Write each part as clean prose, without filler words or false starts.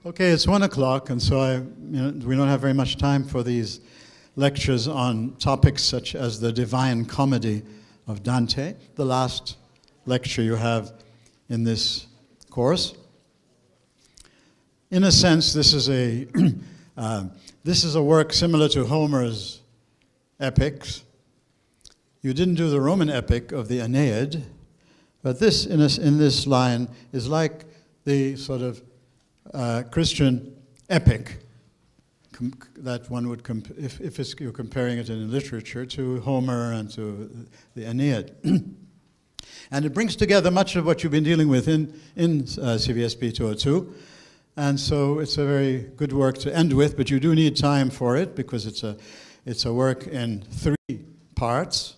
Okay, it's 1 o'clock, and so we don't have very much time for these lectures on topics such as the Divine Comedy of Dante, the last lecture you have in this course. In a sense, this is a work similar to Homer's epics. You didn't do the Roman epic of the Aeneid, but this, in this line, is like the sort of Christian epic that one would, if you're comparing it in literature, to Homer and to the Aeneid. And it brings together much of what you've been dealing with in CVSP 202. And so it's a very good work to end with, but you do need time for it because it's a work in 3 parts.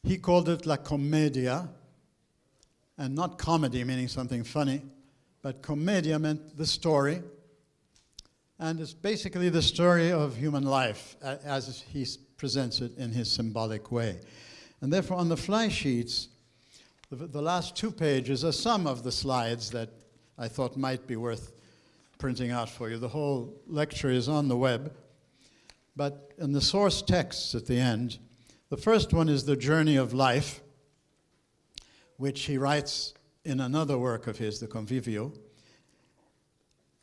He called it La Commedia, and not comedy meaning something funny, but commedia meant the story. And it's basically the story of human life as he presents it in his symbolic way. And therefore on the fly sheets, the last 2 pages are some of the slides that I thought might be worth printing out for you. The whole lecture is on the web. But in the source texts at the end, the first one is the journey of life, which he writes in another work of his, the Convivio.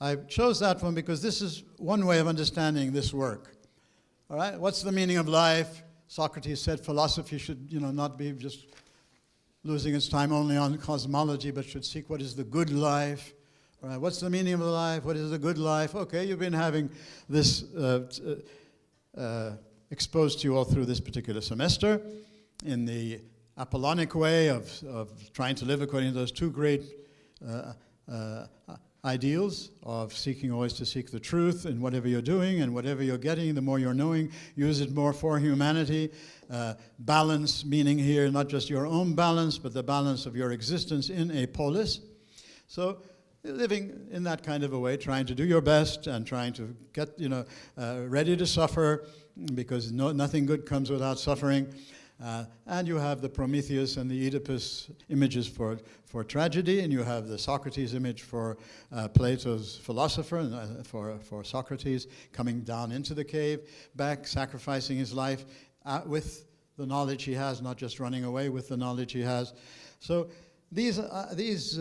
I chose that one because this is one way of understanding this work. All right, what's the meaning of life? Socrates said philosophy should, not be just losing its time only on cosmology, but should seek what is the good life. All right, what's the meaning of life? What is the good life? Okay, you've been having this exposed to you all through this particular semester in the Apollonic way of trying to live according to those 2 great ideals of seeking always to seek the truth in whatever you're doing and whatever you're getting, the more you're knowing, use it more for humanity. Balance, meaning here not just your own balance, but the balance of your existence in a polis. So living in that kind of a way, trying to do your best and trying to get ready to suffer, because nothing good comes without suffering. And you have the Prometheus and the Oedipus images for tragedy, and you have the Socrates image for Plato's philosopher, and for Socrates coming down into the cave, back, sacrificing his life with the knowledge he has, not just running away with the knowledge he has. So these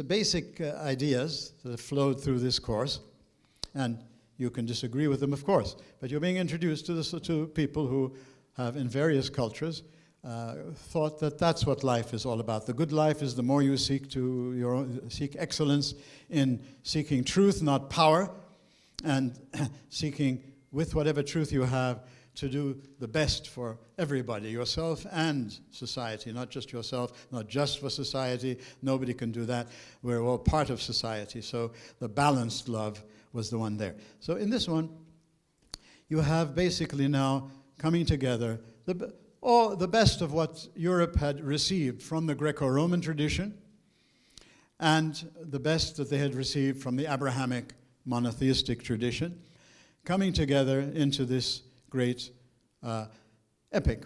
basic ideas that have flowed through this course, and you can disagree with them, of course, but you're being introduced to people who have, in various cultures, thought that that's what life is all about. The good life is the more you seek seek excellence in seeking truth, not power, and seeking with whatever truth you have to do the best for everybody, yourself and society, not just yourself, not just for society. Nobody can do that. We're all part of society. So the balanced love was the one there. So in this one, you have basically now coming together the best of what Europe had received from the Greco-Roman tradition and the best that they had received from the Abrahamic monotheistic tradition, coming together into this great epic,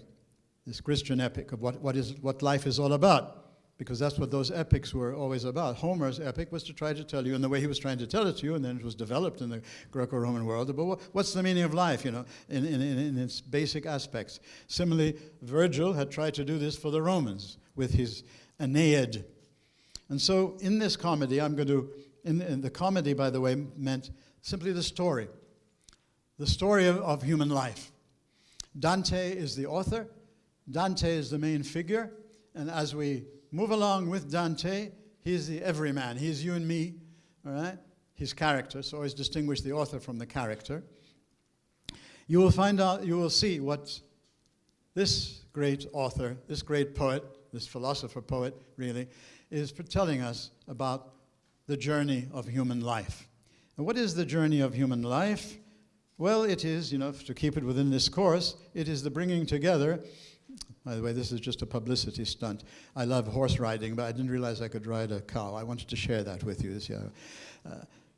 this Christian epic of what life is all about. Because that's what those epics were always about. Homer's epic was to try to tell you, in the way he was trying to tell it to you, and then it was developed in the Greco-Roman world, but what's the meaning of life, in its basic aspects. Similarly, Virgil had tried to do this for the Romans with his Aeneid. And so in this comedy, in the comedy, by the way, meant simply the story of human life. Dante is the author, Dante is the main figure, and as we move along with Dante, he's the everyman. He's you and me, all right? His character, so always distinguish the author from the character. You will see what this great author, this great poet, this philosopher poet, really, is telling us about the journey of human life. And what is the journey of human life? Well, it is, to keep it within this course, it is the bringing together. By the way, this is just a publicity stunt. I love horse riding, but I didn't realize I could ride a cow. I wanted to share that with you this year.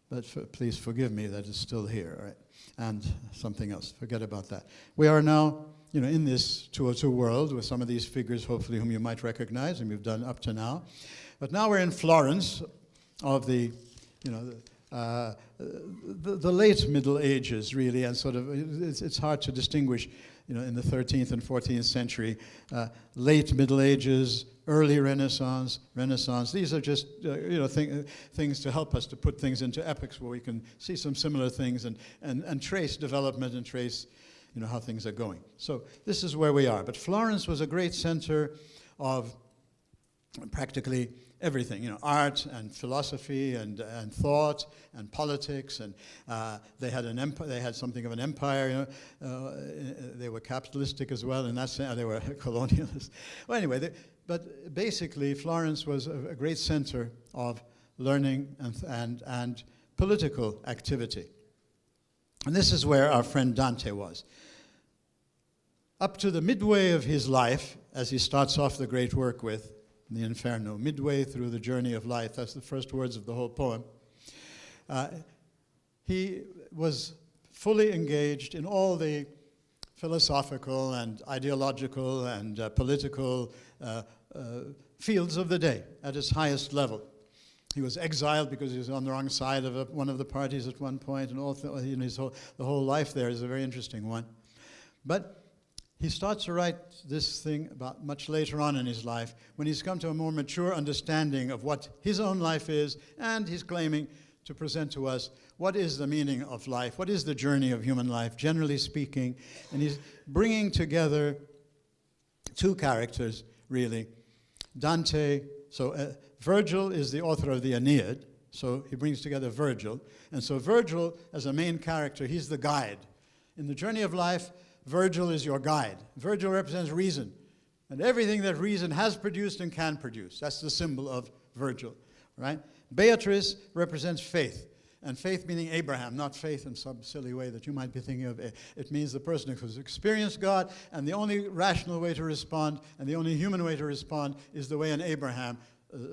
But please forgive me that it's still here, right? And something else, forget about that. We are now, in this 202 world with some of these figures, hopefully, whom you might recognize and we've done up to now. But now we're in Florence of the the late Middle Ages, really, and sort of it's hard to distinguish, in the 13th and 14th century, late Middle Ages, early Renaissance. These are just things to help us to put things into epochs where we can see some similar things and trace development and trace how things are going. So this is where we are. But Florence was a great center of practically everything, art and philosophy and thought and politics, and they had an empire. They had something of an empire. They were capitalistic as well, and they were colonialists. Well, anyway, but basically, Florence was a great center of learning and political activity, and this is where our friend Dante was. Up to the midway of his life, as he starts off the great work with the Inferno, midway through the journey of life, that's the first words of the whole poem, he was fully engaged in all the philosophical and ideological and political fields of the day at its highest level. He was exiled because he was on the wrong side of one of the parties at one point, and the whole life there is a very interesting one. But he starts to write this thing about much later on in his life, when he's come to a more mature understanding of what his own life is, and he's claiming to present to us what is the meaning of life, what is the journey of human life, generally speaking. And he's bringing together two characters, really. Dante, Virgil is the author of the Aeneid, so he brings together Virgil. And so Virgil, as a main character, he's the guide. In the journey of life, Virgil is your guide. Virgil represents reason, and everything that reason has produced and can produce. That's the symbol of Virgil, right? Beatrice represents faith, and faith meaning Abraham, not faith in some silly way that you might be thinking of. It means the person who's experienced God, and the only rational way to respond, and the only human way to respond, is the way an Abraham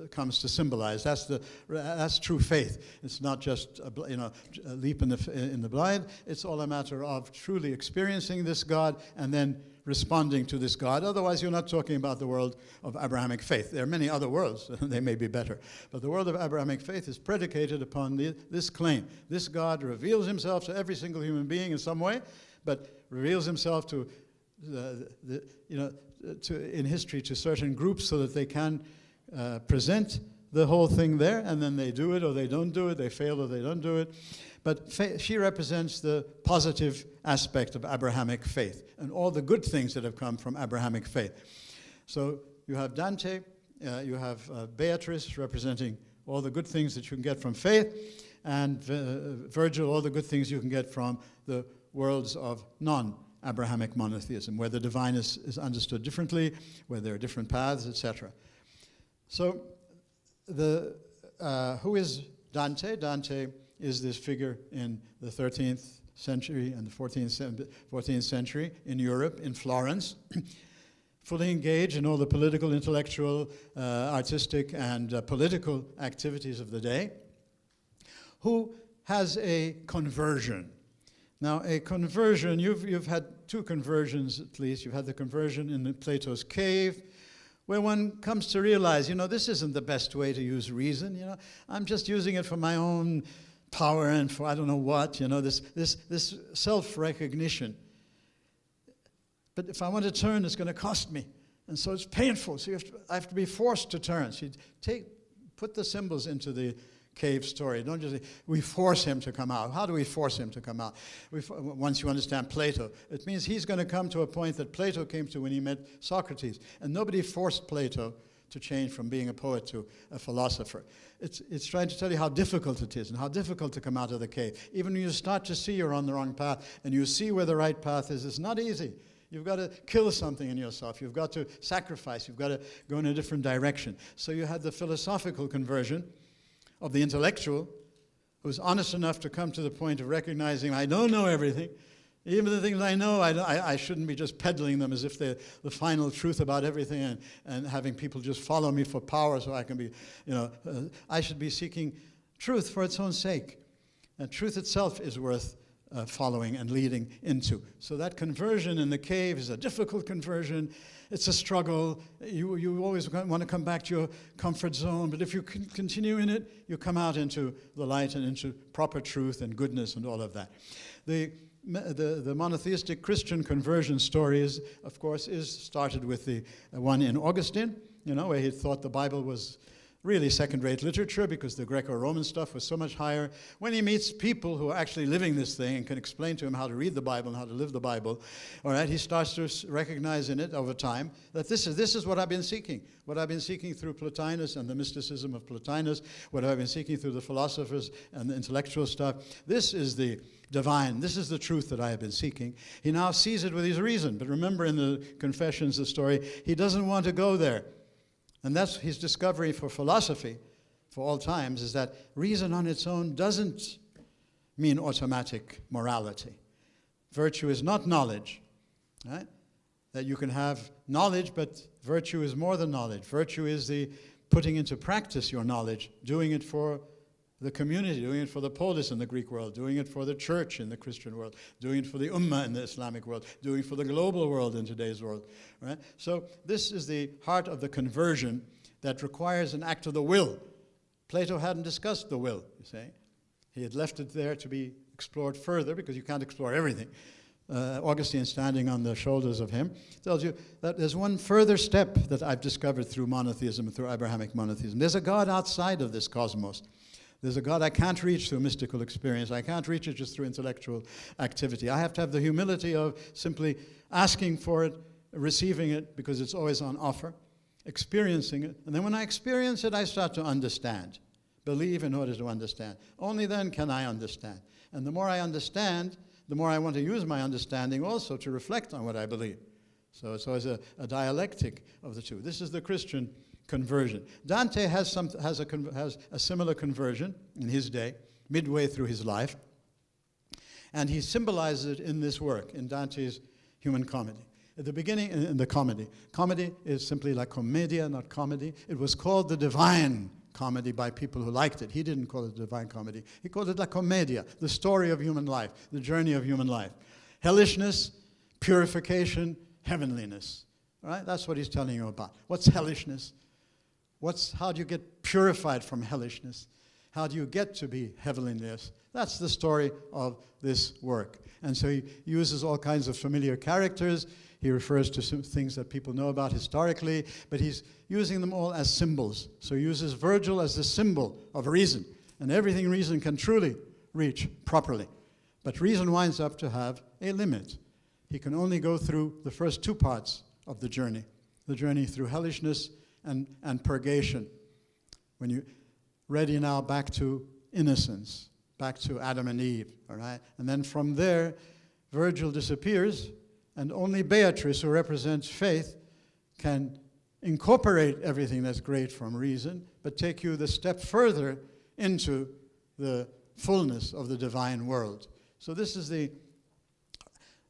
comes to symbolize. That's true faith. It's not just a leap in the blind. It's all a matter of truly experiencing this God and then responding to this God. Otherwise, you're not talking about the world of Abrahamic faith. There are many other worlds. They may be better. But the world of Abrahamic faith is predicated upon this claim. This God reveals himself to every single human being in some way, but reveals himself to in history to certain groups so that they can present the whole thing there, and then they do it or they don't do it, they fail or they don't do it. But she represents the positive aspect of Abrahamic faith and all the good things that have come from Abrahamic faith. So you have Dante, you have Beatrice representing all the good things that you can get from faith, and Virgil, all the good things you can get from the worlds of non-Abrahamic monotheism, where the divine is understood differently, where there are different paths, etc. So, who is Dante? Dante is this figure in the 13th century and the 14th century in Europe, in Florence, fully engaged in all the political, intellectual, artistic, and political activities of the day, who has a conversion. Now, a conversion, you've had two conversions at least. You've had the conversion in Plato's cave, where one comes to realize, this isn't the best way to use reason. I'm just using it for my own power and for I don't know what. This self-recognition. But if I want to turn, it's going to cost me, and so it's painful. So I have to be forced to turn. So you put the symbols into the cave story. Don't just say, we force him to come out. How do we force him to come out? Once you understand Plato, it means he's going to come to a point that Plato came to when he met Socrates. And nobody forced Plato to change from being a poet to a philosopher. It's trying to tell you how difficult it is and how difficult to come out of the cave. Even when you start to see you're on the wrong path and you see where the right path is, it's not easy. You've got to kill something in yourself. You've got to sacrifice. You've got to go in a different direction. So you had the philosophical conversion of the intellectual, who's honest enough to come to the point of recognizing, I don't know everything. Even the things I know, I shouldn't be just peddling them as if they're the final truth about everything and having people just follow me for power so I can be, I should be seeking truth for its own sake. And truth itself is worth following and leading into. So that conversion in the cave is a difficult conversion. It's a struggle. You always want to come back to your comfort zone, but if you continue in it, you come out into the light and into proper truth and goodness and all of that. The monotheistic Christian conversion story is started with the one in Augustine, where he thought the Bible was really second-rate literature because the Greco-Roman stuff was so much higher. When he meets people who are actually living this thing and can explain to him how to read the Bible and how to live the Bible, all right, he starts to recognize in it over time that this is what I've been seeking. What I've been seeking through Plotinus and the mysticism of Plotinus, what I've been seeking through the philosophers and the intellectual stuff. This is the divine. This is the truth that I have been seeking. He now sees it with his reason. But remember in the Confessions, the story, he doesn't want to go there. And that's his discovery for philosophy, for all times, is that reason on its own doesn't mean automatic morality. Virtue is not knowledge, right? That you can have knowledge, but virtue is more than knowledge. Virtue is the putting into practice your knowledge, doing it for the community, doing it for the polis in the Greek world, doing it for the church in the Christian world, doing it for the ummah in the Islamic world, doing it for the global world in today's world. Right? So this is the heart of the conversion that requires an act of the will. Plato hadn't discussed the will, you see. He had left it there to be explored further because you can't explore everything. Augustine, standing on the shoulders of him, tells you that there's one further step that I've discovered through monotheism, through Abrahamic monotheism. There's a God outside of this cosmos. There's a God I can't reach through mystical experience. I can't reach it just through intellectual activity. I have to have the humility of simply asking for it, receiving it, because it's always on offer, experiencing it. And then when I experience it, I start to understand. Believe in order to understand. Only then can I understand. And the more I understand, the more I want to use my understanding also to reflect on what I believe. So it's always a dialectic of the two. This is the Christian conversion. Dante has a similar conversion in his day, midway through his life, and he symbolizes it in this work, in Dante's Human Comedy. At the beginning, in the comedy is simply la commedia, not comedy. It was called the Divine Comedy by people who liked it. He didn't call it the Divine Comedy. He called it la commedia, the story of human life, the journey of human life. Hellishness, purification, heavenliness. All right? That's what he's telling you about. What's hellishness? How do you get purified from hellishness? How do you get to be heavenliness? That's the story of this work. And so he uses all kinds of familiar characters. He refers to some things that people know about historically, but he's using them all as symbols. So he uses Virgil as the symbol of reason, and everything reason can truly reach properly. But reason winds up to have a limit. He can only go through the first two parts of the journey through hellishness and purgation. When you're ready now back to innocence, back to Adam and Eve, all right? And then from there, Virgil disappears, and only Beatrice, who represents faith, can incorporate everything that's great from reason, but take you the step further into the fullness of the divine world. So this is the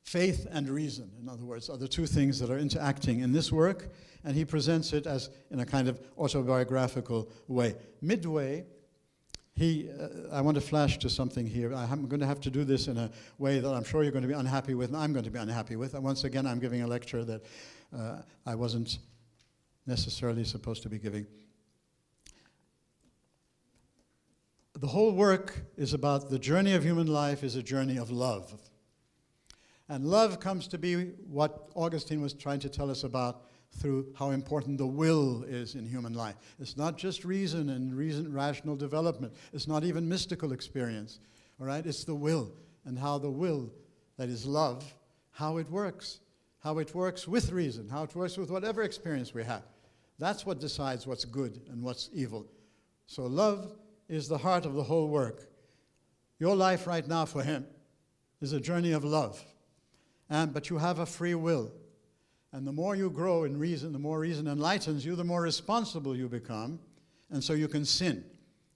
faith and reason, in other words, are the two things that are interacting in this work, and he presents it as in a kind of autobiographical way. Midway, I want to flash to something here. I'm going to have to do this in a way that I'm sure you're going to be unhappy with, and I'm going to be unhappy with. And once again, I'm giving a lecture that I wasn't necessarily supposed to be giving. The whole work is about the journey of human life is a journey of love. And love comes to be what Augustine was trying to tell us about through how important the will is in human life. It's not just reason and rational development. It's not even mystical experience, all right? It's the will, and how the will, that is love, how it works with reason, how it works with whatever experience we have. That's what decides what's good and what's evil. So love is the heart of the whole work. Your life right now for him is a journey of love. But you have a free will. And the more you grow in reason, the more reason enlightens you, the more responsible you become. And so you can sin.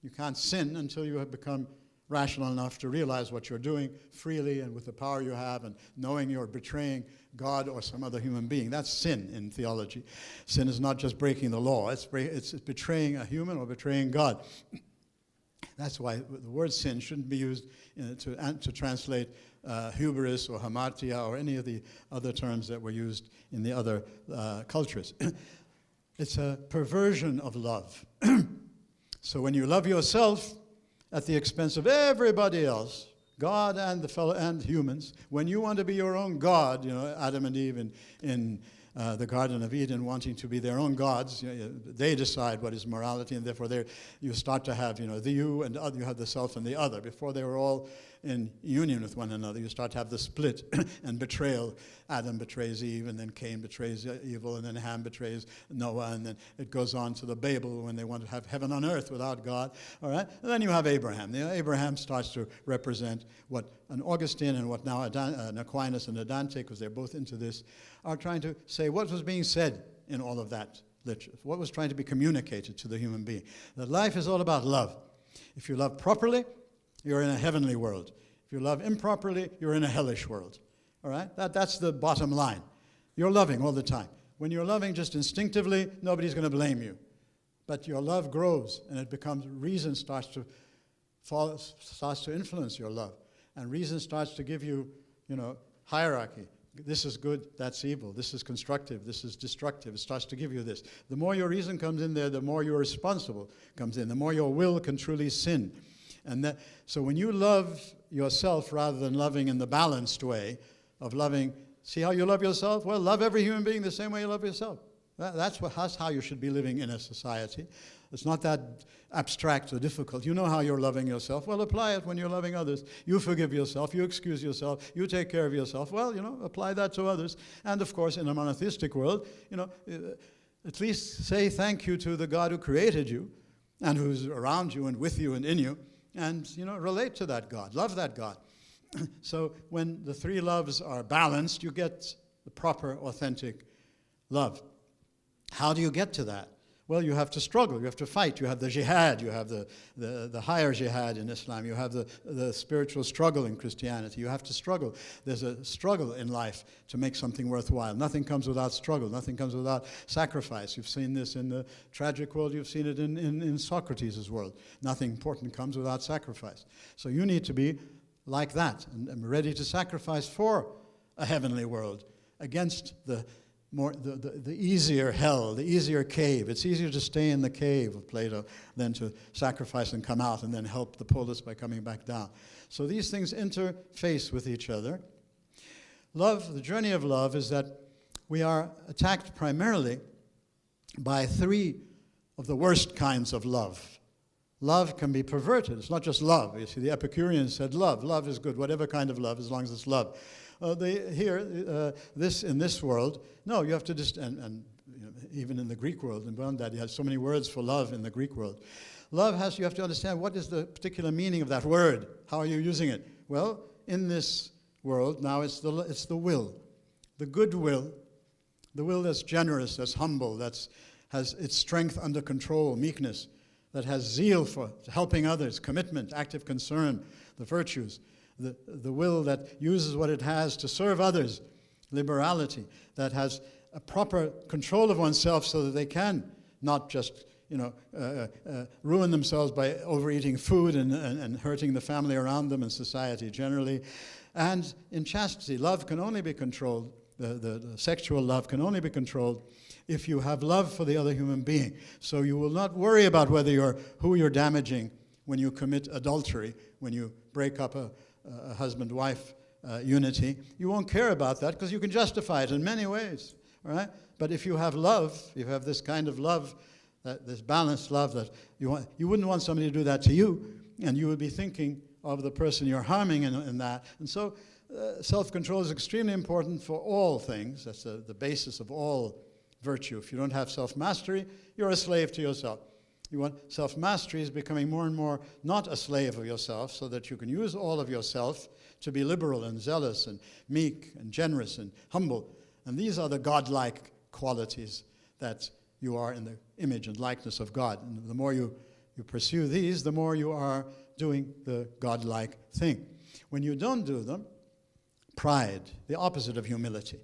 You can't sin until you have become rational enough to realize what you're doing freely and with the power you have and knowing you're betraying God or some other human being. That's sin in theology. Sin is not just breaking the law. It's betraying a human or betraying God. That's why the word sin shouldn't be used to translate hubris or hamartia or any of the other terms that were used in the other cultures. It's a perversion of love. So when you love yourself at the expense of everybody else, God and and humans, when you want to be your own God, Adam and Eve in the Garden of Eden wanting to be their own gods, they decide what is morality, and therefore you start to have the you and other, you have the self and the other. Before they were all in union with one another, you start to have the split and betrayal. Adam betrays Eve, and then Cain betrays evil, and then Ham betrays Noah, and then it goes on to the Babel when they want to have heaven on earth without God. All right, and then you have Abraham. Abraham starts to represent what an Augustine and what now an Aquinas and a Dante, because they're both into this, are trying to say what was being said in all of that literature, what was trying to be communicated to the human being. That life is all about love. If you love properly, you're in a heavenly world. If you love improperly, you're in a hellish world. All right? That's the bottom line. You're loving all the time. When you're loving just instinctively, nobody's going to blame you. But your love grows, and it becomes, reason starts to influence your love. And reason starts to give you, hierarchy. This is good, that's evil. This is constructive, this is destructive. It starts to give you this. The more your reason comes in there, the more your responsible comes in. The more your will can truly sin. So when you love yourself rather than loving in the balanced way of loving, see how you love yourself? Well, love every human being the same way you love yourself. That's how you should be living in a society. It's not that abstract or difficult. You know how you're loving yourself. Well, apply it when you're loving others. You forgive yourself. You excuse yourself. You take care of yourself. Well, apply that to others. And, of course, in a monotheistic world, at least say thank you to the God who created you and who's around you and with you and in you. And, relate to that God. Love that God. So when the three loves are balanced, you get the proper, authentic love. How do you get to that? Well, you have to struggle. You have to fight. You have the jihad. You have the higher jihad in Islam. You have the spiritual struggle in Christianity. You have to struggle. There's a struggle in life to make something worthwhile. Nothing comes without struggle. Nothing comes without sacrifice. You've seen this in the tragic world. You've seen it in Socrates' world. Nothing important comes without sacrifice. So you need to be like that and ready to sacrifice for a heavenly world against the easier hell, the easier cave. It's easier to stay in the cave of Plato than to sacrifice and come out and then help the polis by coming back down. So these things interface with each other. Love, the journey of love, is that we are attacked primarily by three of the worst kinds of love. Love can be perverted. It's not just love. You see, the Epicureans said love. Love is good, whatever kind of love, as long as it's love. This in this world, no, you have to even in the Greek world, and beyond that, you have so many words for love in the Greek world. Love you have to understand what is the particular meaning of that word. How are you using it? Well, in this world, now it's the will, the good will, the will that's generous, that's humble, has its strength under control, meekness, that has zeal for helping others, commitment, active concern, the virtues. The will that uses what it has to serve others, liberality, that has a proper control of oneself so that they can not just ruin themselves by overeating food and hurting the family around them and society generally. And in chastity, love can only be controlled, the sexual love can only be controlled if you have love for the other human being. So you will not worry about who you're damaging when you commit adultery, when you break up a husband-wife unity. You won't care about that because you can justify it in many ways, all right? But if you have love, you have this kind of love, this balanced love that you wouldn't want somebody to do that to you, and you would be thinking of the person you're harming in that. And so self-control is extremely important for all things. That's the basis of all virtue. If you don't have self-mastery, you're a slave to yourself. You want self-mastery is becoming more and more not a slave of yourself so that you can use all of yourself to be liberal and zealous and meek and generous and humble. And these are the godlike qualities that you are in the image and likeness of God. And the more you pursue these, the more you are doing the godlike thing. When you don't do them, pride, the opposite of humility.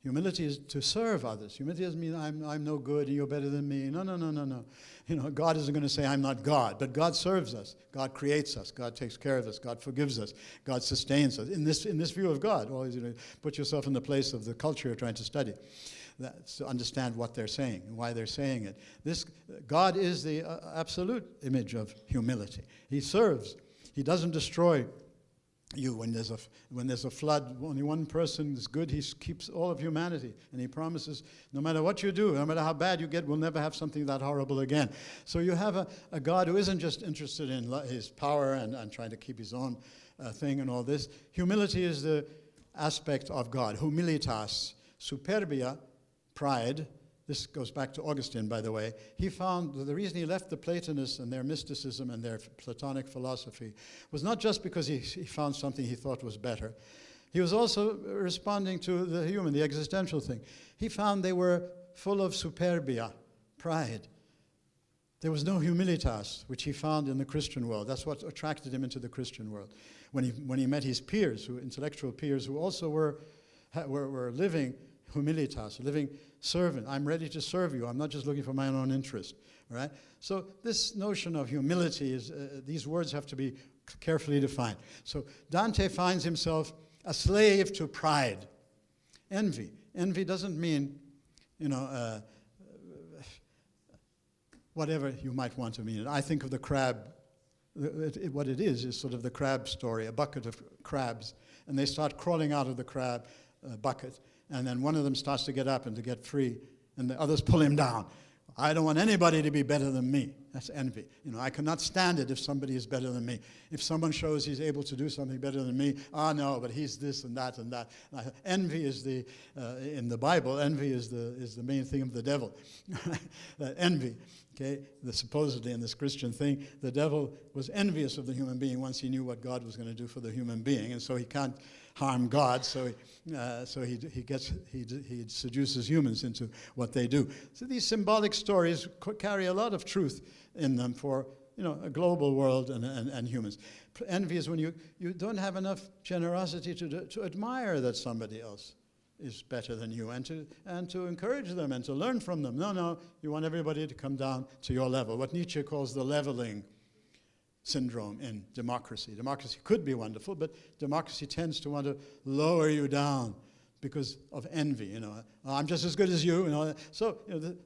Humility is to serve others. Humility doesn't mean I'm no good and you're better than me. No, no, no, no, no. God isn't going to say I'm not God, but God serves us. God creates us. God takes care of us. God forgives us. God sustains us. In this view of God, always put yourself in the place of the culture you're trying to study. That's to understand what they're saying and why they're saying it. God is the absolute image of humility. He serves. He doesn't destroy you. When there's a flood, only one person is good. He keeps all of humanity, and he promises no matter what you do, no matter how bad you get, we'll never have something that horrible again. So you have a God who isn't just interested in his power and trying to keep his own thing and all this. Humility is the aspect of God. Humilitas, superbia, pride. This goes back to Augustine, by the way. He found that the reason he left the Platonists and their mysticism and their Platonic philosophy was not just because he found something he thought was better. He was also responding to the human, the existential thing. He found they were full of superbia, pride. There was no humilitas, which he found in the Christian world. That's what attracted him into the Christian world. When he met his peers, intellectual peers, who also were living humilitas, living servant. I'm ready to serve you. I'm not just looking for my own interest. All right? So this notion of humility is, these words have to be carefully defined. So Dante finds himself a slave to pride. Envy. Envy doesn't mean, whatever you might want to mean. I think of the crab. What it is sort of the crab story, a bucket of crabs, and they start crawling out of the crab bucket. And then one of them starts to get up and to get free, and the others pull him down. I don't want anybody to be better than me. That's envy. I cannot stand it if somebody is better than me. If someone shows he's able to do something better than me, no, but he's this and that and that. Envy is in the Bible, envy is the main thing of the devil. Envy. Okay, supposedly in this Christian thing, the devil was envious of the human being once he knew what God was going to do for the human being, and so he can't harm God. So he seduces humans into what they do. So these symbolic stories carry a lot of truth in them for a global world and humans. Envy is when you don't have enough generosity to admire that somebody else is better than you, and to encourage them and to learn from them. No, you want everybody to come down to your level. What Nietzsche calls the leveling syndrome in democracy. Democracy could be wonderful, but democracy tends to want to lower you down because of envy. I'm just as good as you. So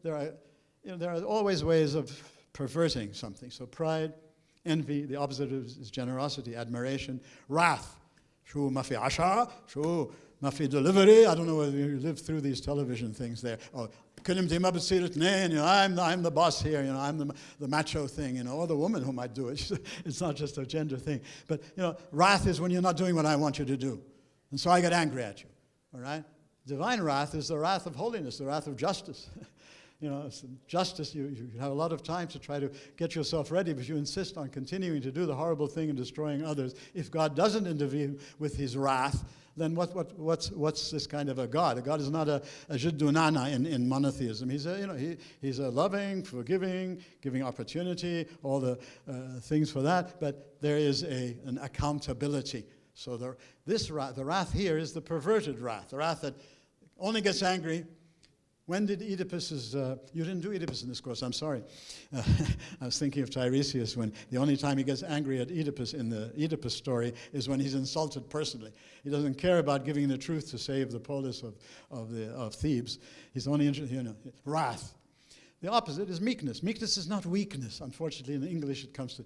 there are always ways of perverting something. So pride, envy. The opposite is generosity, admiration, wrath. Shu mafi asha, shu mafi delivery. I don't know whether you lived through these television things there. I'm the boss here, I'm the macho thing, or the woman who might do it. It's not just a gender thing. But, wrath is when you're not doing what I want you to do. And so I get angry at you, all right? Divine wrath is the wrath of holiness, the wrath of justice. Justice, you have a lot of time to try to get yourself ready, but you insist on continuing to do the horrible thing and destroying others. If God doesn't intervene with his wrath, then what's this kind of a God? A God is not a jiddunana in monotheism. He's a loving, forgiving, giving opportunity, all the things for that, but there is an accountability. So the wrath here is the perverted wrath, the wrath that only gets angry. When did Oedipus's, you didn't do Oedipus in this course, I'm sorry. I was thinking of Tiresias when the only time he gets angry at Oedipus in the Oedipus story is when he's insulted personally. He doesn't care about giving the truth to save the polis of Thebes. He's only interested, wrath. The opposite is meekness. Meekness is not weakness. Unfortunately, in English it comes to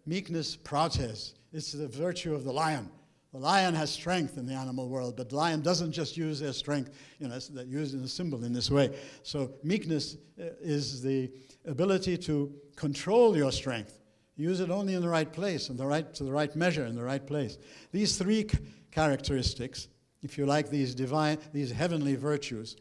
meekness, prautes. It's the virtue of the lion. The lion has strength in the animal world, but the lion doesn't just use their strength, it's used in a symbol in this way. So meekness is the ability to control your strength. Use it only in the right place, to the right measure, in the right place. These three characteristics, if you like, these heavenly virtues,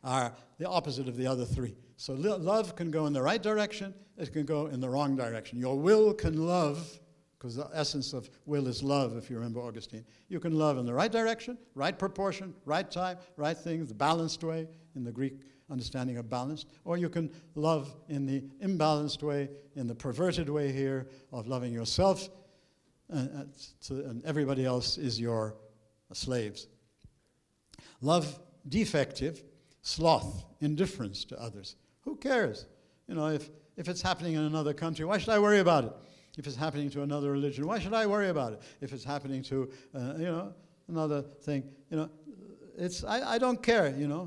are the opposite of the other three. So love can go in the right direction, it can go in the wrong direction. Your will can love, because the essence of will is love, if you remember Augustine. You can love in the right direction, right proportion, right time, right things, the balanced way, in the Greek understanding of balanced, or you can love in the imbalanced way, in the perverted way here of loving yourself, and everybody else is your slaves. Love defective, sloth, indifference to others. Who cares? If it's happening in another country, why should I worry about it? If it's happening to another religion, why should I worry about it? If it's happening to, another thing, I don't care,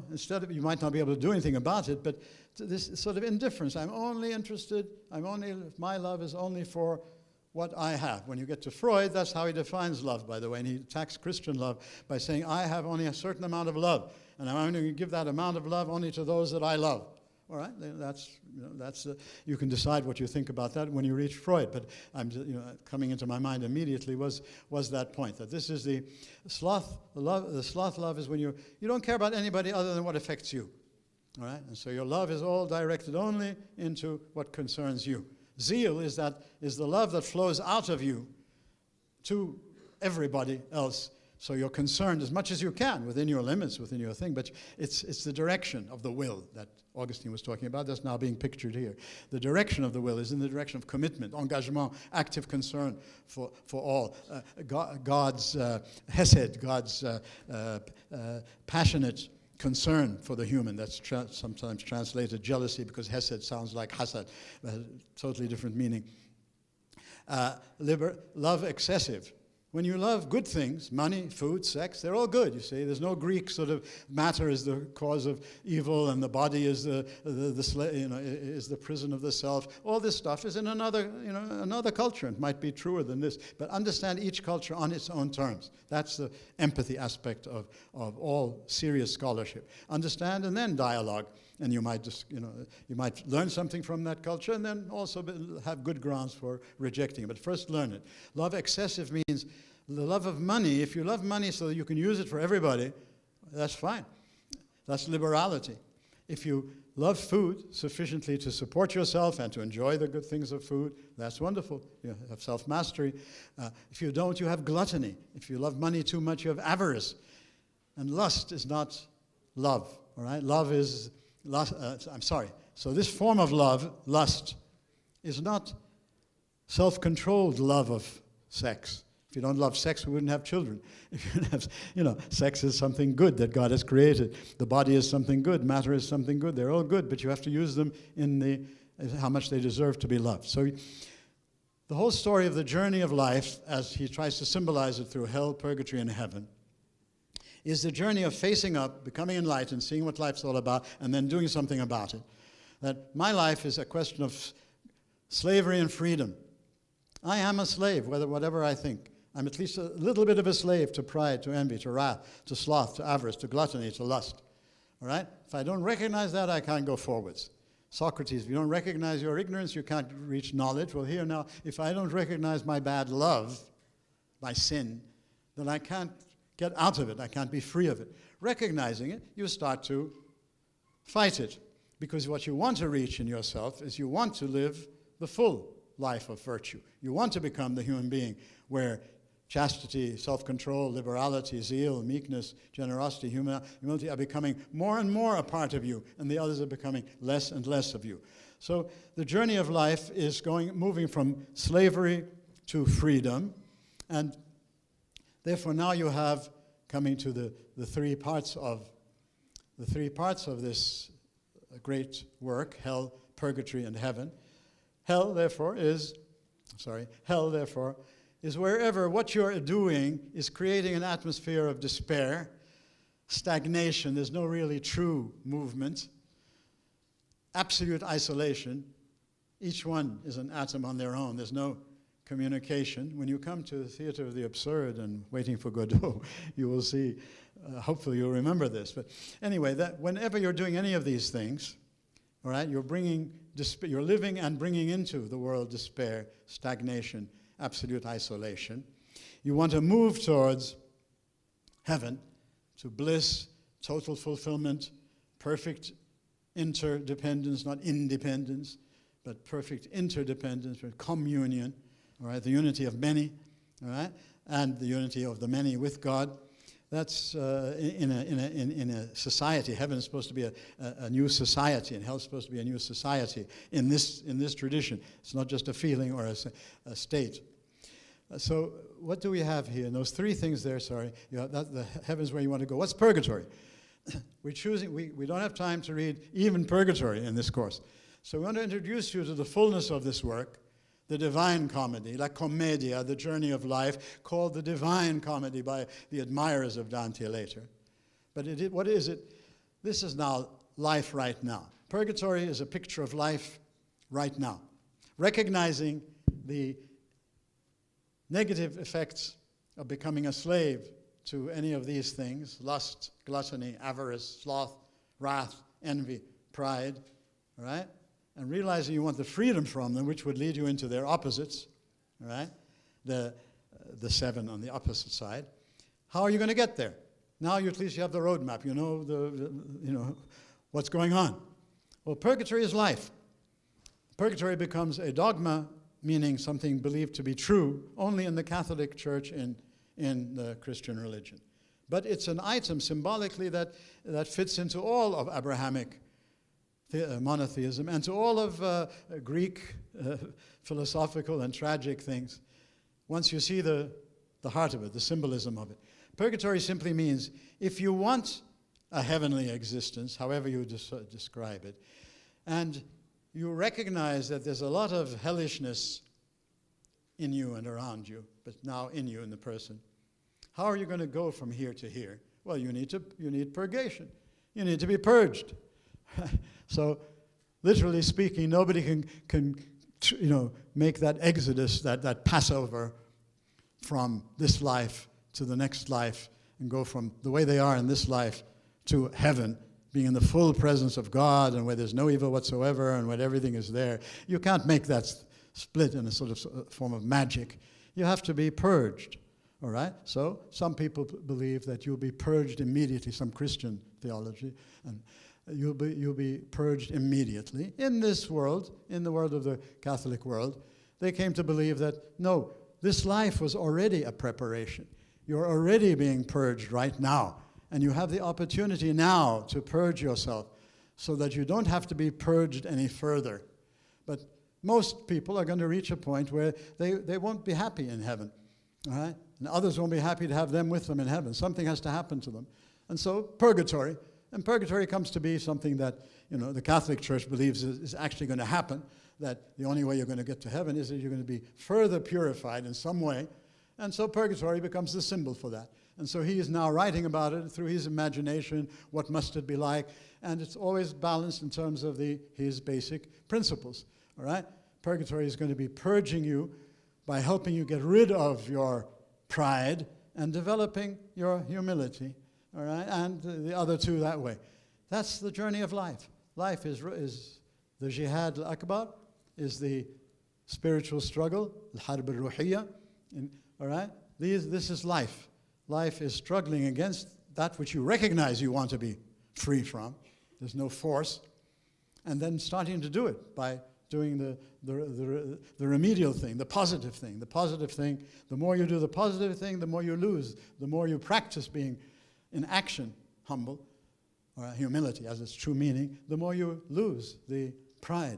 Instead of, you might not be able to do anything about it, but this sort of indifference. I'm only interested, my love is only for what I have. When you get to Freud, that's how he defines love, by the way, and he attacks Christian love by saying, I have only a certain amount of love, and I'm only going to give that amount of love only to those that I love. All right, you can decide what you think about that when you reach Freud. But coming into my mind immediately was that point, that this is the sloth love. The sloth love is when you don't care about anybody other than what affects you. All right, and so your love is all directed only into what concerns you. Zeal is the love that flows out of you to everybody else. So you're concerned as much as you can within your limits, within your thing, but it's the direction of the will that Augustine was talking about. That's now being pictured here. The direction of the will is in the direction of commitment, engagement, active concern for all. God's hesed, God's passionate concern for the human. That's sometimes translated jealousy, because hesed sounds like hasad, but has a totally different meaning. Love excessive. When you love good things, money, food, sex, they're all good, you see. There's no Greek sort of matter is the cause of evil and the body is is the prison of the self. All this stuff is in another culture. It might be truer than this, but understand each culture on its own terms. That's the empathy aspect of all serious scholarship. Understand and then dialogue. And you might you might learn something from that culture and then also have good grounds for rejecting it. But first learn it. Love excessive means the love of money. If you love money so that you can use it for everybody, that's fine. That's liberality. If you love food sufficiently to support yourself and to enjoy the good things of food, that's wonderful. You have self-mastery. If you don't, you have gluttony. If you love money too much, you have avarice. And lust is not love. All right? Love is... So this form of love, lust, is not self-controlled love of sex. If you don't love sex, we wouldn't have children. If you have, sex is something good that God has created. The body is something good. Matter is something good. They're all good, but you have to use them in how much they deserve to be loved. So the whole story of the journey of life, as he tries to symbolize it through hell, purgatory, and heaven, is the journey of facing up, becoming enlightened, seeing what life's all about, and then doing something about it. That my life is a question of slavery and freedom. I am a slave, whatever I think. I'm at least a little bit of a slave to pride, to envy, to wrath, to sloth, to avarice, to gluttony, to lust. All right? If I don't recognize that, I can't go forwards. Socrates, if you don't recognize your ignorance, you can't reach knowledge. Well, here now, if I don't recognize my bad love, my sin, then I can't get out of it. I can't be free of it. Recognizing it, you start to fight it. Because what you want to reach in yourself is you want to live the full life of virtue. You want to become the human being where chastity, self-control, liberality, zeal, meekness, generosity, humility are becoming more and more a part of you, and the others are becoming less and less of you. So the journey of life is moving from slavery to freedom, and therefore, now you have, coming to the three parts of this great work, hell, purgatory, and heaven. Hell, therefore, is wherever what you're doing is creating an atmosphere of despair, stagnation, there's no really true movement, absolute isolation. Each one is an atom on their own. There's no communication. When you come to the theater of the absurd and Waiting for Godot, you will see, hopefully you'll remember this. But anyway, that whenever you're doing any of these things, all right, you're living and bringing into the world despair, stagnation, absolute isolation. You want to move towards heaven, to bliss, total fulfillment, perfect interdependence, not independence, but perfect interdependence, communion. All right, the unity of many, all right, and the unity of the many with God. That's in a society. Heaven is supposed to be a new society, and hell is supposed to be a new society in this tradition. It's not just a feeling or a state. So what do we have here? And those three things there, sorry, the heaven's where you want to go. What's purgatory? We don't have time to read even purgatory in this course. So we want to introduce you to the fullness of this work, the Divine Comedy, La Commedia, the journey of life, called the Divine Comedy by the admirers of Dante later. But what is it? This is now life right now. Purgatory is a picture of life right now, recognizing the negative effects of becoming a slave to any of these things: lust, gluttony, avarice, sloth, wrath, envy, pride, all right? And realizing you want the freedom from them, which would lead you into their opposites, all right? The seven on the opposite side. How are you going to get there? Now you at least you have the roadmap. You know you know what's going on. Well, purgatory is life. Purgatory becomes a dogma, meaning something believed to be true only in the Catholic Church in the Christian religion. But it's an item symbolically that fits into all of Abrahamic monotheism and to all of Greek philosophical and tragic things. Once you see the heart of it, the symbolism of it. Purgatory simply means if you want a heavenly existence, however you describe it, and you recognize that there's a lot of hellishness in you and around you, but now in you, in the person, how are you going to go from here to here? Well, you need purgation. You need to be purged. So, literally speaking, nobody can make that exodus, that Passover from this life to the next life and go from the way they are in this life to heaven, being in the full presence of God and where there's no evil whatsoever and where everything is there. You can't make that split in a sort of form of magic. You have to be purged, all right? So some people believe that you'll be purged immediately, some Christian theology, and you'll be purged immediately. In this world, in the world of the Catholic world, they came to believe that, no, this life was already a preparation. You're already being purged right now. And you have the opportunity now to purge yourself so that you don't have to be purged any further. But most people are going to reach a point where they won't be happy in heaven, all right? And others won't be happy to have them with them in heaven. Something has to happen to them. And so purgatory, and purgatory comes to be something that the Catholic Church believes is actually going to happen, that the only way you're going to get to heaven is that you're going to be further purified in some way. And so purgatory becomes the symbol for that. And so he is now writing about it through his imagination, what must it be like, and it's always balanced in terms of his basic principles, all right? Purgatory is going to be purging you by helping you get rid of your pride and developing your humility, all right? And the other two that way. That's the journey of life. Life is the jihad al-akbar, is the spiritual struggle, al-harb al-ruhiyya, all right? This is life. Life is struggling against that which you recognize you want to be free from. There's no force. And then starting to do it by doing the remedial thing, the positive thing. The positive thing, the more you do the positive thing, the more you lose. The more you practice being in action humble, or humility as its true meaning, the more you lose the pride.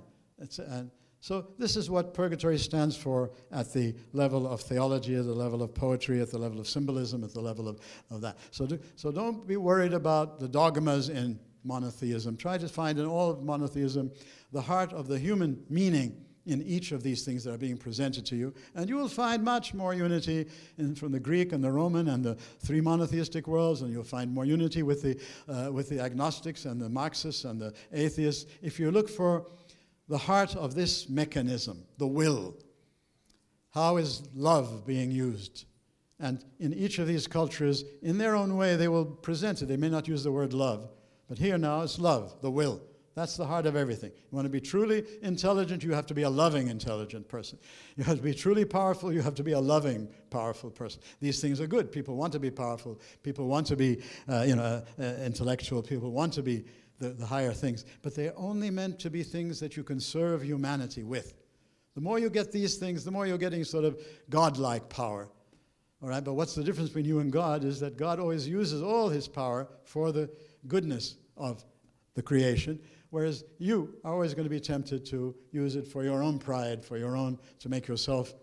So this is what purgatory stands for at the level of theology, at the level of poetry, at the level of symbolism, at the level of that. So don't be worried about the dogmas in monotheism. Try to find in all of monotheism the heart of the human meaning in each of these things that are being presented to you. And you will find much more unity from the Greek and the Roman and the three monotheistic worlds, and you'll find more unity with the agnostics and the Marxists and the atheists. If you look for the heart of this mechanism, the will. How is love being used? And in each of these cultures, in their own way, they will present it. They may not use the word love, but here now it's love, the will. That's the heart of everything. You want to be truly intelligent, you have to be a loving, intelligent person. You have to be truly powerful, you have to be a loving, powerful person. These things are good. People want to be powerful. People want to be intellectual. People want to be the higher things, but they're only meant to be things that you can serve humanity with. The more you get these things, the more you're getting sort of godlike power. All right, but what's the difference between you and God is that God always uses all his power for the goodness of the creation, whereas you are always going to be tempted to use it for your own pride, to make yourself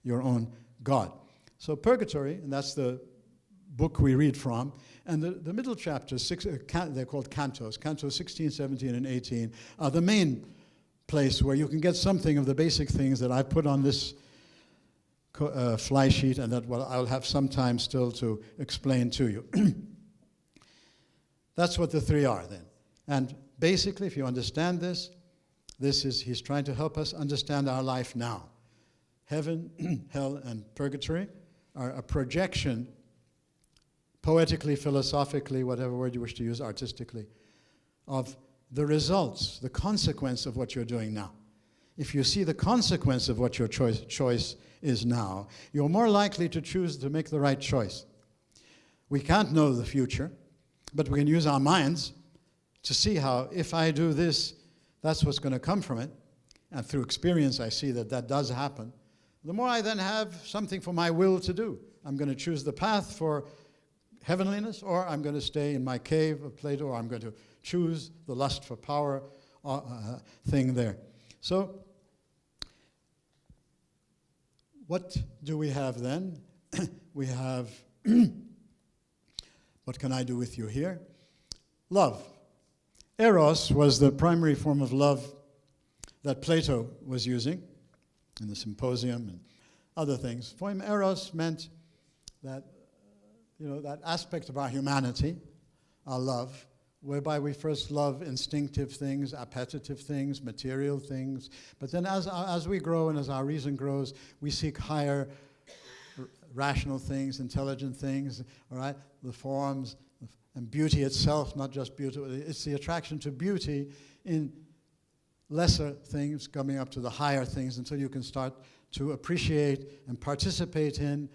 your own God. So purgatory, and that's the book we read from, and the middle chapters, they're called cantos. Cantos 16, 17, and 18 are the main place where you can get something of the basic things that I put on this fly sheet, and that I'll have some time still to explain to you. That's what the three are then. And basically, if you understand this is, he's trying to help us understand our life now. Heaven, hell, and purgatory are a projection, poetically, philosophically, whatever word you wish to use, artistically, of the results, the consequence of what you're doing now. If you see the consequence of what your choice is now, you're more likely to choose to make the right choice. We can't know the future, but we can use our minds to see how, if I do this, that's what's going to come from it. And through experience, I see that that does happen. The more I then have something for my will to do. I'm going to choose the path for heavenliness, or I'm going to stay in my cave of Plato, or I'm going to choose the lust for power thing there. So, what do we have then? We have, what can I do with you here? Love. Eros was the primary form of love that Plato was using in the Symposium and other things. For him, Eros meant that, that aspect of our humanity, our love, whereby we first love instinctive things, appetitive things, material things. But then as we grow and as our reason grows, we seek higher rational things, intelligent things, all right? The forms and beauty itself, not just beauty. It's the attraction to beauty in lesser things coming up to the higher things until you can start to appreciate and participate in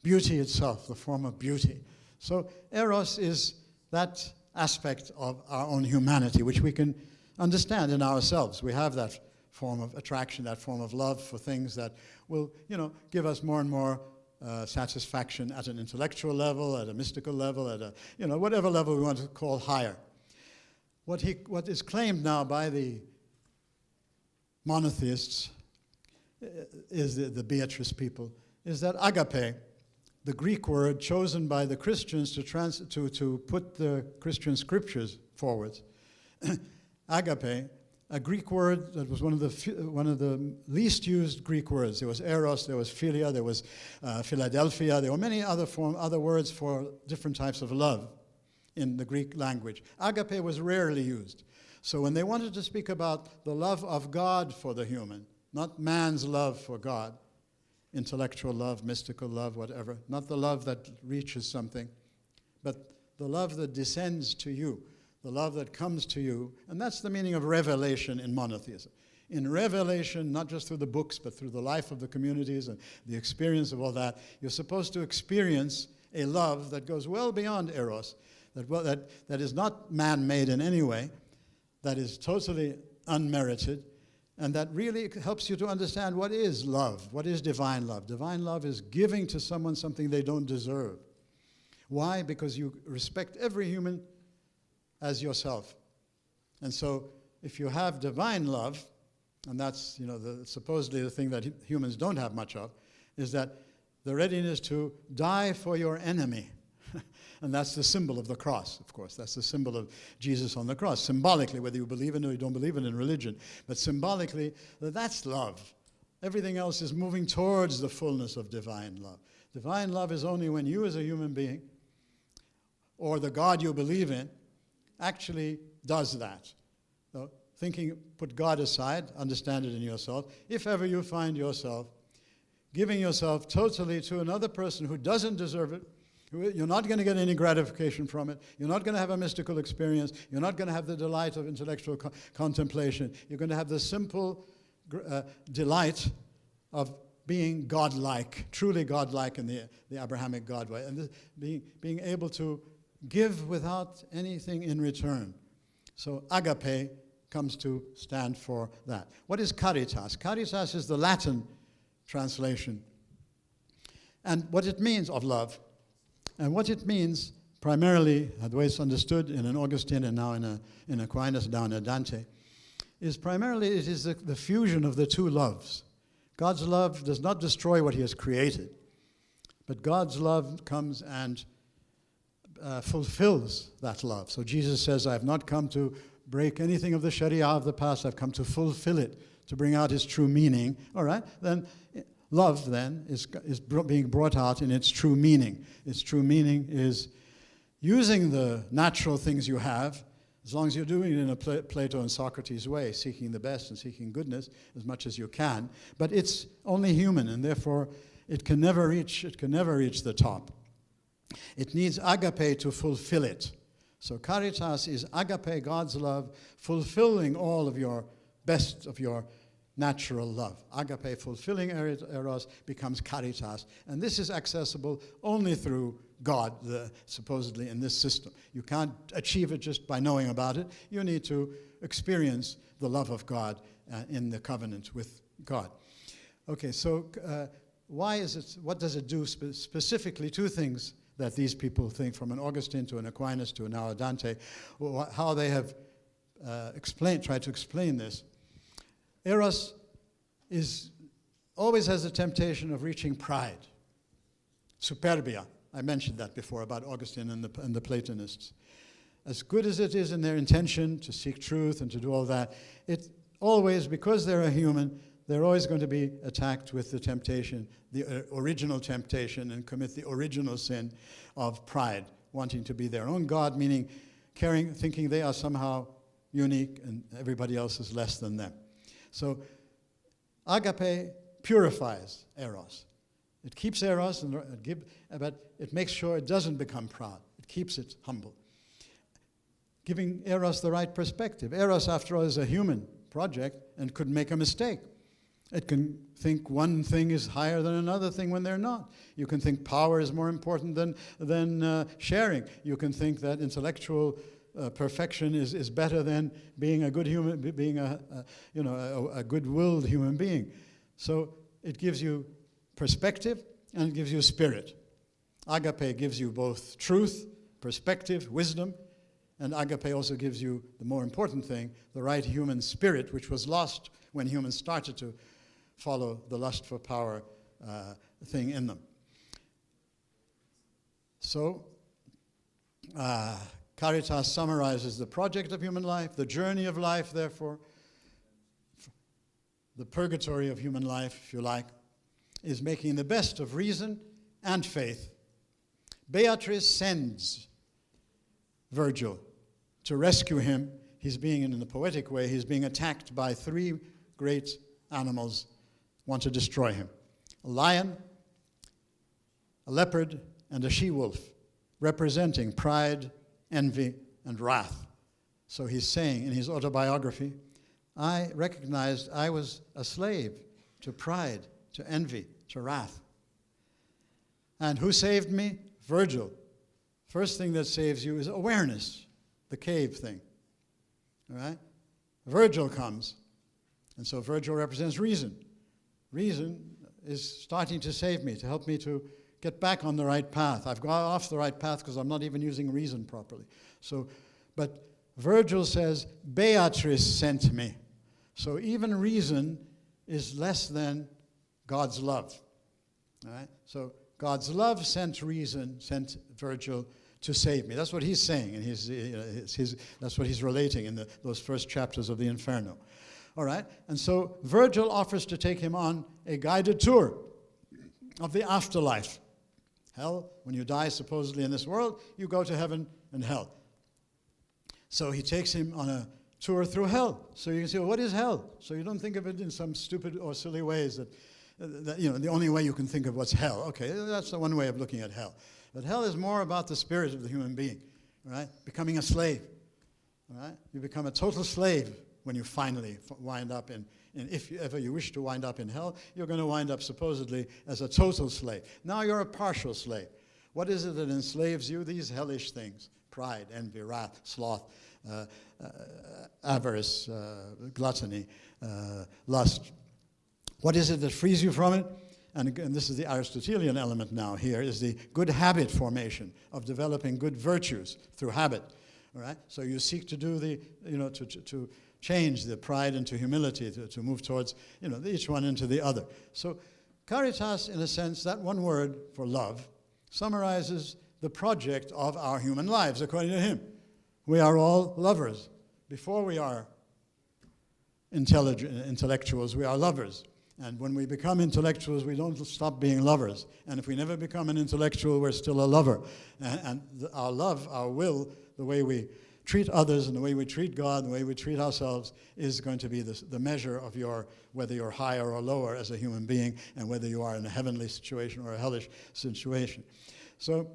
beauty itself, the form of beauty. So Eros is that aspect of our own humanity, which we can understand in ourselves. We have that form of attraction, that form of love for things that will, give us more and more satisfaction at an intellectual level, at a mystical level, at a, whatever level we want to call higher. What is claimed now by the monotheists, is the Beatrice people, is that agape, the Greek word chosen by the Christians to put the Christian scriptures forward. Agape, a Greek word that was one of the least used Greek words. There was eros, there was philia, there was Philadelphia. There were many other words for different types of love in the Greek language. Agape was rarely used. So when they wanted to speak about the love of God for the human, not man's love for God, intellectual love, mystical love, whatever, not the love that reaches something, but the love that descends to you, the love that comes to you, and that's the meaning of revelation in monotheism. In revelation, not just through the books, but through the life of the communities and the experience of all that, you're supposed to experience a love that goes well beyond eros, that is not man-made in any way, that is totally unmerited, and that really helps you to understand what is love, what is divine love. Divine love is giving to someone something they don't deserve. Why? Because you respect every human as yourself. And so if you have divine love, and that's supposedly the thing that humans don't have much of, is that the readiness to die for your enemy. And that's the symbol of the cross, of course. That's the symbol of Jesus on the cross. Symbolically, whether you believe in it or you don't believe in religion. But symbolically, that's love. Everything else is moving towards the fullness of divine love. Divine love is only when you as a human being, or the God you believe in, actually does that. So put God aside, understand it in yourself. If ever you find yourself giving yourself totally to another person who doesn't deserve it, you're not going to get any gratification from it. You're not going to have a mystical experience. You're not going to have the delight of intellectual contemplation. You're going to have the simple delight of being godlike, truly godlike in the Abrahamic God way, and being able to give without anything in return. So agape comes to stand for that. What is caritas? Caritas is the Latin translation. And what it means of love. And what it means, primarily, the way it's understood in an Augustine and now in Aquinas, down at Dante, is primarily it is the fusion of the two loves. God's love does not destroy what he has created, but God's love comes and fulfills that love. So Jesus says, I have not come to break anything of the Sharia of the past. I've come to fulfill it, to bring out its true meaning. All right? Then love then is being brought out in its true meaning. Its true meaning is using the natural things you have, as long as you're doing it in a Plato and Socrates way, seeking the best and seeking goodness as much as you can. But it's only human, and therefore it can never reach the top. It needs agape to fulfill it. So caritas is agape, God's love, fulfilling all of your best of your natural love. Agape, fulfilling eros, becomes caritas. And this is accessible only through God, supposedly in this system. You can't achieve it just by knowing about it. You need to experience the love of God in the covenant with God. Okay, so why is it? What does it do specifically? Two things that these people think, from an Augustine to an Aquinas to now a Dante, how they have tried to explain this. Eros always has the temptation of reaching pride, superbia. I mentioned that before about Augustine and the Platonists. As good as it is in their intention to seek truth and to do all that, it always, because they're a human, they're always going to be attacked with the temptation, the original temptation, and commit the original sin of pride, wanting to be their own God, meaning thinking they are somehow unique and everybody else is less than them. So agape purifies eros. It keeps eros, but it makes sure it doesn't become proud. It keeps it humble, giving eros the right perspective. Eros, after all, is a human project and could make a mistake. It can think one thing is higher than another thing when they're not. You can think power is more important than sharing. You can think that intellectual perfection is better than being a good human, being a good-willed human being. So it gives you perspective and it gives you spirit. Agape gives you both truth, perspective, wisdom, and agape also gives you the more important thing, the right human spirit, which was lost when humans started to follow the lust for power thing in them. So, Caritas summarizes the project of human life, the journey of life, therefore, the purgatory of human life, if you like, is making the best of reason and faith. Beatrice sends Virgil to rescue him. He's being, in a poetic way, he's being attacked by three great animals want to destroy him. A lion, a leopard, and a she-wolf, representing pride, envy, and wrath. So he's saying in his autobiography, I recognized I was a slave to pride, to envy, to wrath. And who saved me? Virgil. First thing that saves you is awareness, the cave thing. All right? Virgil comes. And so Virgil represents reason. Reason is starting to save me, to help me to get back on the right path. I've gone off the right path because I'm not even using reason properly. So, but Virgil says, Beatrice sent me. So even reason is less than God's love. All right? So God's love sent Virgil to save me. That's what he's saying, and that's what he's relating in those first chapters of the Inferno. All right? And so Virgil offers to take him on a guided tour of the afterlife. Hell, when you die supposedly in this world, you go to heaven and hell. So he takes him on a tour through hell. So you can say, well, what is hell? So you don't think of it in some stupid or silly ways that the only way you can think of what's hell. Okay, that's the one way of looking at hell. But hell is more about the spirit of the human being, right? Becoming a slave, right? You become a total slave when you finally wind up in if ever you wish to wind up in hell, you're going to wind up supposedly as a total slave. Now you're a partial slave. What is it that enslaves you? These hellish things: pride, envy, wrath, sloth, avarice, gluttony, lust. What is it that frees you from it? And again, this is the Aristotelian element now here, is the good habit formation of developing good virtues through habit. All right? So you seek to do change the pride into humility, to move towards, each one into the other. So caritas, in a sense, that one word for love, summarizes the project of our human lives, according to him. We are all lovers. Before we are intellectuals, we are lovers. And when we become intellectuals, we don't stop being lovers. And if we never become an intellectual, we're still a lover. And our love, our will, the way we treat others and the way we treat God, and the way we treat ourselves is going to be the measure of whether you're higher or lower as a human being, and whether you are in a heavenly situation or a hellish situation. So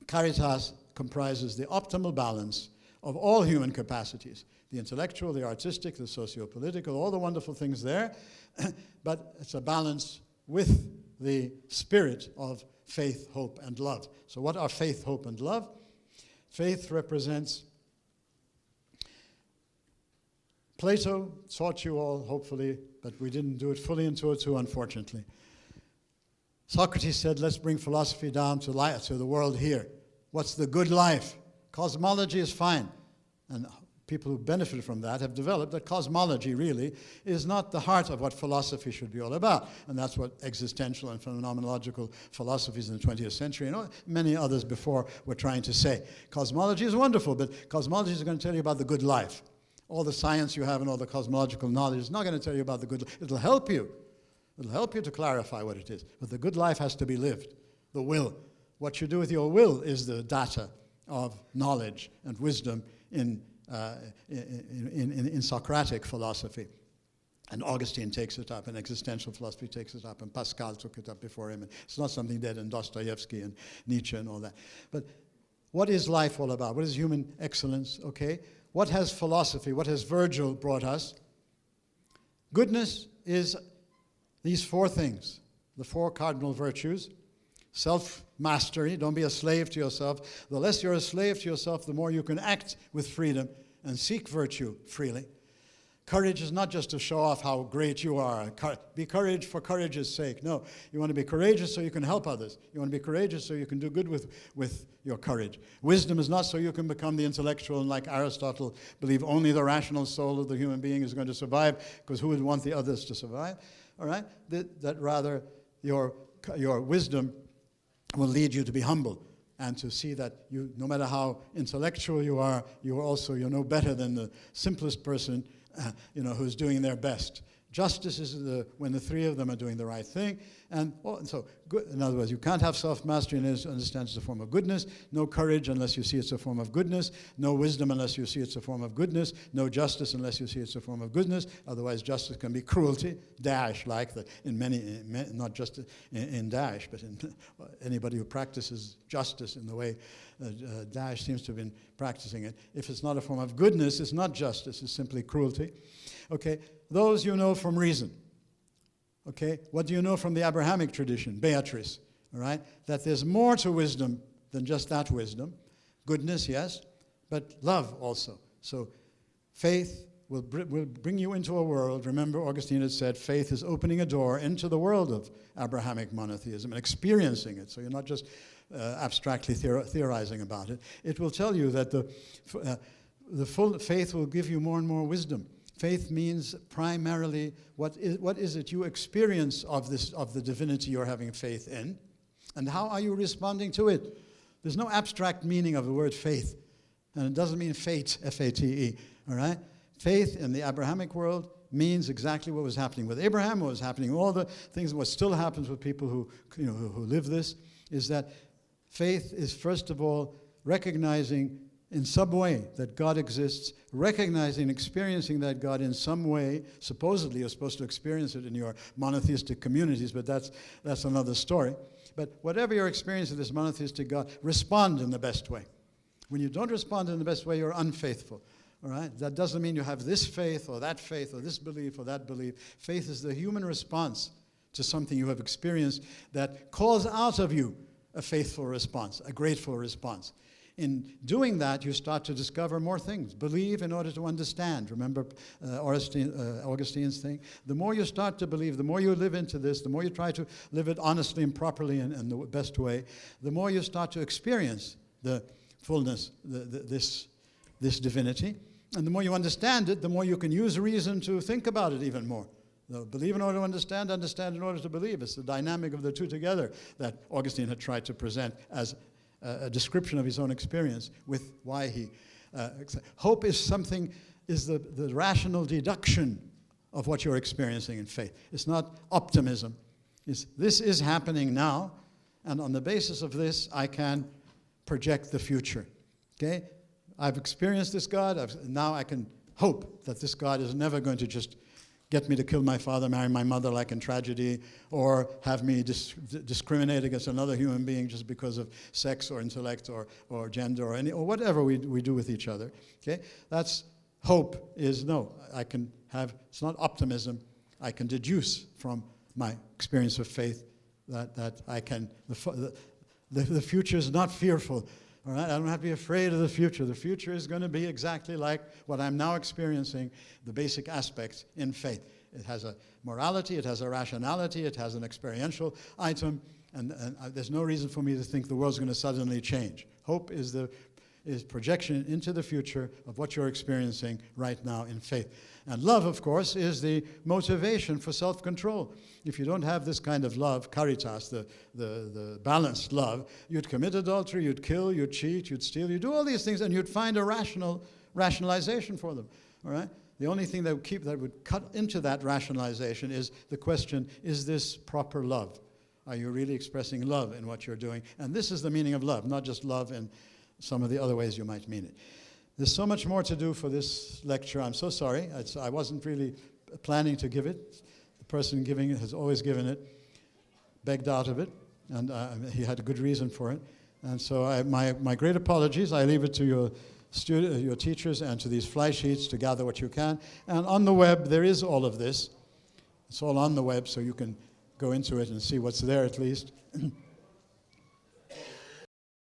caritas comprises the optimal balance of all human capacities, the intellectual, the artistic, the socio-political, all the wonderful things there, but it's a balance with the spirit of faith, hope, and love. So what are faith, hope, and love? Faith represents, Plato taught you all, hopefully, but we didn't do it fully in 202, unfortunately. Socrates said, let's bring philosophy down to the world here. What's the good life? Cosmology is fine. And people who benefit from that have developed that cosmology really is not the heart of what philosophy should be all about. And that's what existential and phenomenological philosophies in the 20th century and many others before were trying to say. Cosmology is wonderful, but cosmology is going to tell you about the good life. All the science you have and all the cosmological knowledge is not going to tell you about the good life. It'll help you. It'll help you to clarify what it is. But the good life has to be lived. The will. What you do with your will is the data of knowledge and wisdom in Socratic philosophy. And Augustine takes it up, and existential philosophy takes it up, and Pascal took it up before him. And it's not something dead in Dostoevsky and Nietzsche and all that. But what is life all about? What is human excellence? Okay. What has philosophy, what has Virgil brought us? Goodness is these four things, the four cardinal virtues. Self-mastery, don't be a slave to yourself. The less you're a slave to yourself, the more you can act with freedom and seek virtue freely. Courage is not just to show off how great you are. Be courage for courage's sake. No, you want to be courageous so you can help others. You want to be courageous so you can do good with your courage. Wisdom is not so you can become the intellectual and, like Aristotle, believe only the rational soul of the human being is going to survive, because who would want the others to survive? All right? That rather your wisdom will lead you to be humble and to see that you, no matter how intellectual you are, you're no better than the simplest person who's doing their best. Justice is when the three of them are doing the right thing. And so, in other words, you can't have self-mastery and understand it's a form of goodness. No courage unless you see it's a form of goodness. No wisdom unless you see it's a form of goodness. No justice unless you see it's a form of goodness. Otherwise, justice can be cruelty, Daesh, like that in many, not just in Daesh, but in anybody who practices justice in the way Daesh seems to have been practicing it. If it's not a form of goodness, it's not justice, it's simply cruelty. Okay, those you know from reason. Okay, what do you know from the Abrahamic tradition, Beatrice? All right, that there's more to wisdom than just that wisdom. Goodness, yes, but love also. So faith will bring you into a world. Remember, Augustine had said, faith is opening a door into the world of Abrahamic monotheism and experiencing it. So you're not just abstractly theorizing about it. It will tell you that the full faith will give you more and more wisdom. Faith means primarily what is it you experience of the divinity you're having faith in, and how are you responding to it? There's no abstract meaning of the word faith, and it doesn't mean fate, F-A-T-E. All right, faith in the Abrahamic world means exactly what was happening with Abraham, what was happening, all the things. What still happens with people who live this is that faith is first of all recognizing in some way that God exists, recognizing, experiencing that God in some way. Supposedly you're supposed to experience it in your monotheistic communities, but that's another story. But whatever your experience of this monotheistic God, respond in the best way. When you don't respond in the best way, you're unfaithful. All right? That doesn't mean you have this faith or this belief or that belief. Faith is the human response to something you have experienced that calls out of you a faithful response, a grateful response. In doing that, you start to discover more things. Believe in order to understand. Remember Augustine's thing? The more you start to believe, the more you live into this, the more you try to live it honestly and properly and the best way, the more you start to experience the fullness, this divinity. And the more you understand it, the more you can use reason to think about it even more. Believe in order to understand in order to believe. It's the dynamic of the two together that Augustine had tried to present as a description of his own experience with why he... hope is something, is the rational deduction of what you're experiencing in faith. It's not optimism. This is happening now, and on the basis of this, I can project the future. Okay? I've experienced this God. Now I can hope that this God is never going to just get me to kill my father, marry my mother like in tragedy, or have me discriminate against another human being just because of sex or intellect or gender or whatever we do with each other. Okay? That's hope is no. It's not optimism. I can deduce from my experience of faith that I can, the future is not fearful. All right? I don't have to be afraid of the future. The future is going to be exactly like what I'm now experiencing, the basic aspects in faith. It has a morality, it has a rationality, it has an experiential item, and there's no reason for me to think the world's going to suddenly change. Hope is projection into the future of what you're experiencing right now in faith. And love, of course, is the motivation for self-control. If you don't have this kind of love, caritas, the balanced love, you'd commit adultery, you'd kill, you'd cheat, you'd steal, you'd do all these things, and you'd find a rationalization for them. All right? The only thing that would cut into that rationalization is the question, is this proper love? Are you really expressing love in what you're doing? And this is the meaning of love, not just love in some of the other ways you might mean it. There's so much more to do for this lecture. I'm so sorry. I wasn't really planning to give it. The person giving it has always given it, begged out of it, and he had a good reason for it. And so my great apologies. I leave it to your teachers and to these fly sheets to gather what you can. And on the web, there is all of this. It's all on the web, so you can go into it and see what's there at least.